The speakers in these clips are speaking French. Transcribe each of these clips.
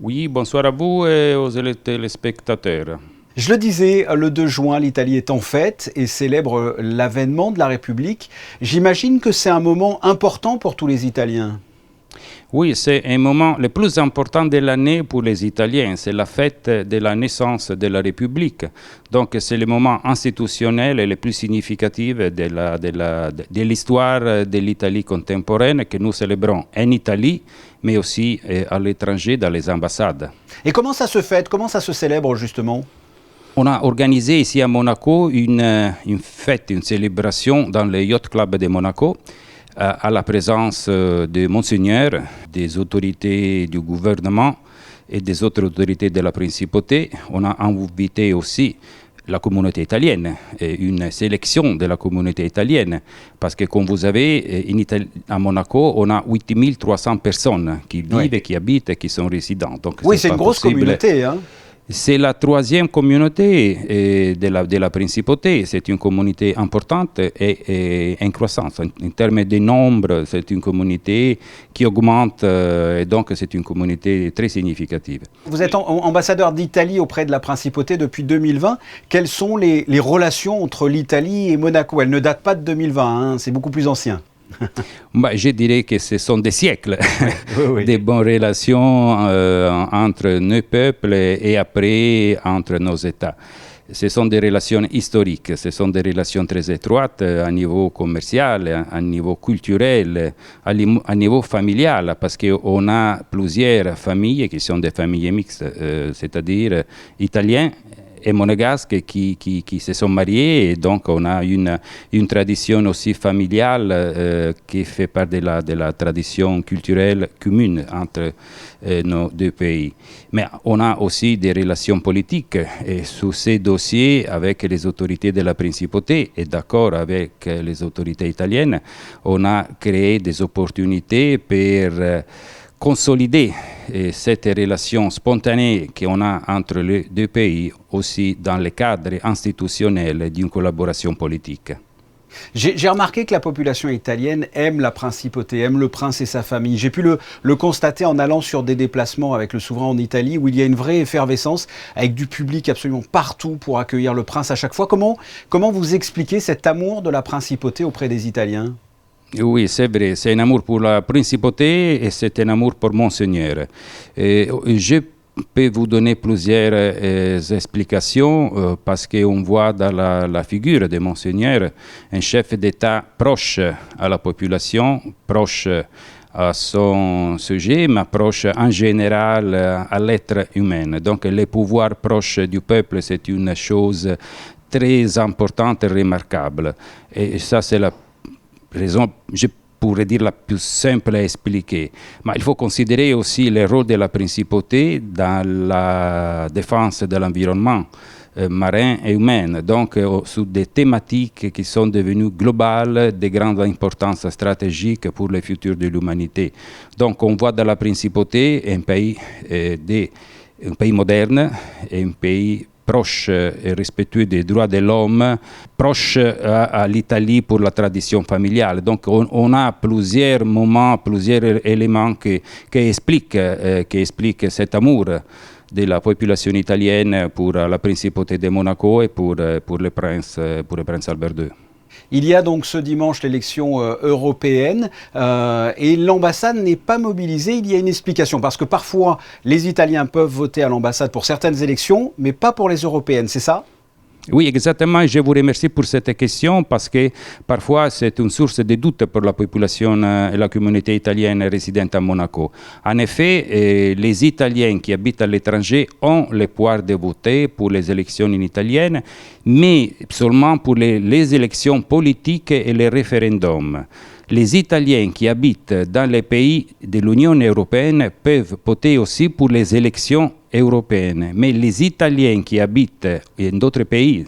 Oui, bonsoir à vous et aux téléspectateurs. Je le disais, le 2 juin, l'Italie est en fête et célèbre l'avènement de la République. J'imagine que c'est un moment important pour tous les Italiens. Oui, c'est un moment le plus important de l'année pour les Italiens. C'est la fête de la naissance de la République. Donc, c'est le moment institutionnel le plus significatif de l'histoire de l'Italie contemporaine que nous célébrons en Italie, mais aussi à l'étranger dans les ambassades. Et comment ça se fête? Comment ça se célèbre justement? On a organisé ici à Monaco une fête, une célébration dans le Yacht Club de Monaco, à la présence de Monseigneur, des autorités du gouvernement et des autres autorités de la principauté. On a invité aussi la communauté italienne, une sélection de la communauté italienne, parce que comme vous savez, à Monaco, on a 8300 personnes qui vivent, qui habitent et qui sont résidents. Donc, oui, c'est une grosse communauté, hein. C'est la troisième communauté de la principauté. C'est une communauté importante et en croissance. En termes de nombre, c'est une communauté qui augmente et donc c'est une communauté très significative. Vous êtes ambassadeur d'Italie auprès de la principauté depuis 2020. Quelles sont les relations entre l'Italie et Monaco? Elles ne datent pas de 2020, hein, c'est beaucoup plus ancien. Je dirais que ce sont des siècles oui. de bonnes relations entre nos peuples et après entre nos États. Ce sont des relations historiques, ce sont des relations très étroites à niveau commercial, à niveau culturel, à niveau familial, parce qu'on a plusieurs familles qui sont des familles mixtes, c'est-à-dire italiens et monégasques qui se sont mariés, et donc on a une tradition aussi familiale qui fait partie de la tradition culturelle commune entre nos deux pays. Mais on a aussi des relations politiques et sur ces dossiers avec les autorités de la principauté et d'accord avec les autorités italiennes, on a créé des opportunités pour consolider cette relation spontanée qu'on a entre les deux pays aussi dans le cadre institutionnel d'une collaboration politique. J'ai remarqué que la population italienne aime la principauté, aime le prince et sa famille. J'ai pu le constater en allant sur des déplacements avec le souverain en Italie où il y a une vraie effervescence avec du public absolument partout pour accueillir le prince à chaque fois. Comment vous expliquez cet amour de la principauté auprès des Italiens ? Oui, c'est vrai, c'est un amour pour la principauté et c'est un amour pour Monseigneur. Je peux vous donner plusieurs explications parce qu'on voit dans la figure de Monseigneur un chef d'État proche à la population, proche à son sujet, mais proche en général à l'être humain. Donc les pouvoirs proches du peuple, c'est une chose très importante et remarquable. Et ça, c'est la raison, je pourrais dire la plus simple à expliquer. Mais il faut considérer aussi le rôle de la principauté dans la défense de l'environnement marin et humain, donc sur des thématiques qui sont devenues globales, de grande importance stratégique pour le futur de l'humanité. Donc on voit dans la principauté un pays moderne, un pays proche et respectueux des droits de l'homme, proche à l'Italie pour la tradition familiale. Donc on a plusieurs moments, plusieurs éléments qui expliquent cet amour de la population italienne pour la principauté de Monaco et pour le prince Albert II. Il y a donc ce dimanche l'élection européenne et l'ambassade n'est pas mobilisée. Il y a une explication parce que parfois les Italiens peuvent voter à l'ambassade pour certaines élections, mais pas pour les européennes, c'est ça ? Oui, exactement. Je vous remercie pour cette question parce que parfois c'est une source de doute pour la population et la communauté italienne résidente à Monaco. En effet, les Italiens qui habitent à l'étranger ont le pouvoir de voter pour les élections italiennes, mais seulement pour les élections politiques et les référendums. Les Italiens qui habitent dans les pays de l'Union européenne peuvent voter aussi pour les élections européennes. Mais les Italiens qui habitent dans d'autres pays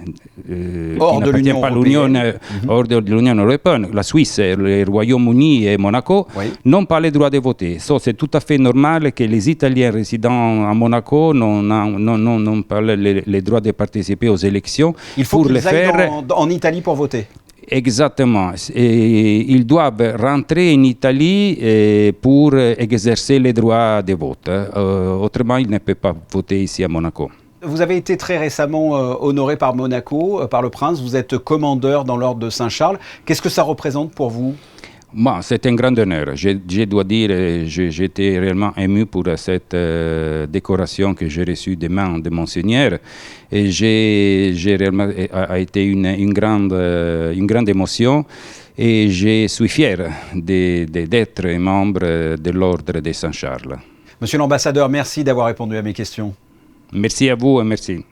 hors de l'Union européenne, hors de l'Union européenne, la Suisse, le Royaume-Uni et Monaco, n'ont pas le droit de voter. C'est tout à fait normal que les Italiens résidant à Monaco n'ont pas le droit de participer aux élections. Il faut qu'ils aillent en Italie pour voter. Exactement. Et ils doivent rentrer en Italie pour exercer les droits de vote. Autrement, ils ne peuvent pas voter ici à Monaco. Vous avez été très récemment honoré par Monaco, par le prince. Vous êtes commandeur dans l'ordre de Saint-Charles. Qu'est-ce que ça représente pour vous? Bon, c'est un grand honneur. Je dois dire, j'étais réellement ému pour cette décoration que j'ai reçue des mains de Monseigneur. Et j'ai réellement a été une grande émotion. Et je suis fier d'être membre de l'ordre de Saint-Charles. Monsieur l'ambassadeur, merci d'avoir répondu à mes questions. Merci à vous et merci.